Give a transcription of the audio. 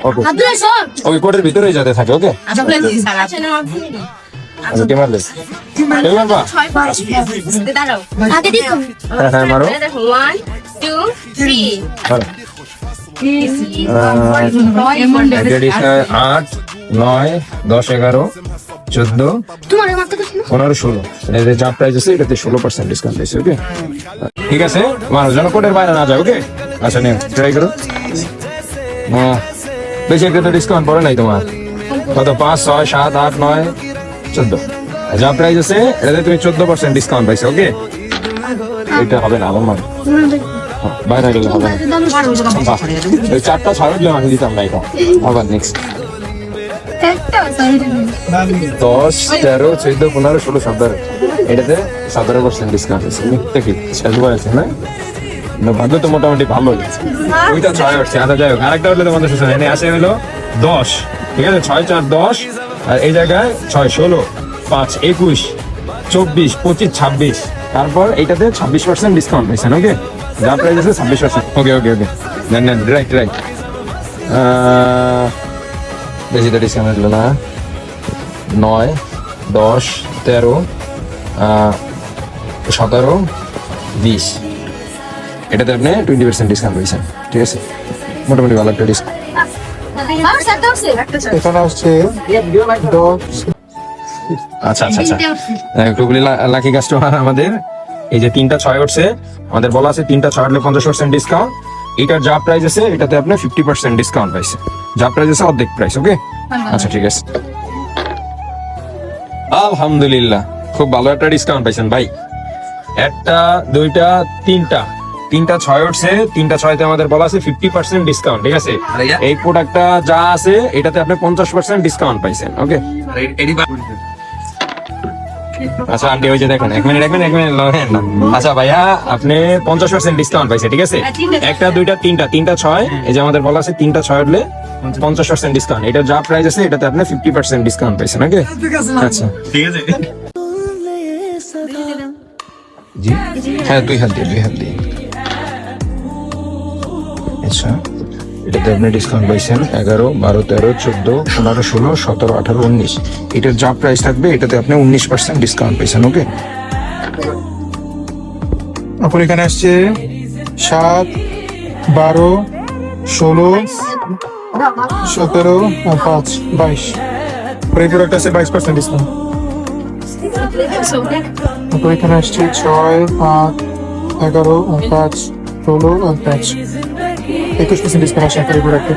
ওকে ওই কোডের ভিতরেই যাতে থাকে ওকে আচ্ছা মারলে এবার বা দাঁড়াও হ্যাঁ মারো 1 2 3 মারো এডিশনাল 8 9 10 11 14 তোমার মাত্র তো 15 16 এর যা প্রাইস আছে এটাতে 16% ডিসকাউন্ট আছে ওকে ঠিক আছে মারো যেন কোডের বাইরে না যায় ওকে আচ্ছা নিও ট্রাই করো বেশি একটা তো ডিসকাউন্ট পড়ে নাই তোমার কত 5 6 7 8 9 14 যা প্রাইস আছে এটাতে তুমি 14% ডিসকাউন্ট পাইছো ওকে এটা হবে না আমার মানে বাইরে গেলে হবে না এই চারটা ছাড়লে আমি দিতাম না এটা আবার নেক্সট 10 13 14 15 16 17 এটাতে 17% ডিসকাউন্ট আছে দেখি সাজু আছে না না ভাগ্য তো মোটামুটি ভালো হয়েছে ওইটা 6 হচ্ছে আদা যাই হোক আরেকটা হলে তোমাদের সুযোগ এনে আসে হলো 10 ঠিক আছে 6 4 10 আর এই জায়গায় 6 16 5 21 24 25 26 তারপর এইটাতে 26% ডিসকাউন্ট পাইছেন ওকে যা প্রাইস আছে 26% ওকে ওকে ওকে নেন রাইট বেশি তো ডিসকাউন্ট হলো না 9 10 13 17 20 এটাতে আপনি 20% ডিসকাউন্ট পাইছেন ঠিক আছে মোটামুটি ভালো একটা ডিসকাউন্ট এখানে আসছে 10 আচ্ছা টুকলি লাকি কাস্টমার আমাদের এই যে 3টা 6 উঠছে আমাদের বলা আছে 3টা 6 হলে 50% ডিসকাউন্ট এটার যা প্রাইস আছে এটাতে আপনি 50% ডিসকাউন্ট পাইছে যা প্রাইস আছে অর্ধেক প্রাইস ওকে আচ্ছা ঠিক আছে আলহামদুলিল্লাহ খুব ভালো একটা ডিসকাউন্ট পাইছেন ভাই একটা দুইটা তিনটা 6 উঠছে 3টা 6তে আমাদের বলা আছে 50% ডিসকাউন্ট ঠিক আছে এই প্রোডাক্টটা যা আছে এটাতে আপনি 50% ডিসকাউন্ট পাইছেন ওকে আচ্ছা আন্টি ওই যে দেখেন এক মিনিট আচ্ছা ভাইয়া আপনি 50% ডিসকাউন্ট পাইছে ঠিক আছে একটা দুইটা তিনটা 6 এই যে আমাদের বলা আছে 3টা 6 হলে 50% ডিসকাউন্ট এটা যা প্রাইস আছে এটাতে আপনি 50% ডিসকাউন্ট পাইছেন ওকে আচ্ছা ঠিক আছে জি হ্যাঁ দুই হাত দিয়ে আচ্ছা এটাতে আপনি ডিসকাউন্ট পাইছেন 11 12 13 14 15 16 17 18 19 এটার যা প্রাইস থাকবে এটাতে আপনি 19% ডিসকাউন্ট পাইছেন ওকে আপনার এখানে আসছে 7 12 16 17 আর 5 22 পরে প্রোডাক্ট আছে 22% ডিসকাউন্ট আপনার এখানে আসছে 6 8 11 আর 5 16 আর 5 21% ডিসকাউন্ট আছে আপনার প্রোডাক্টে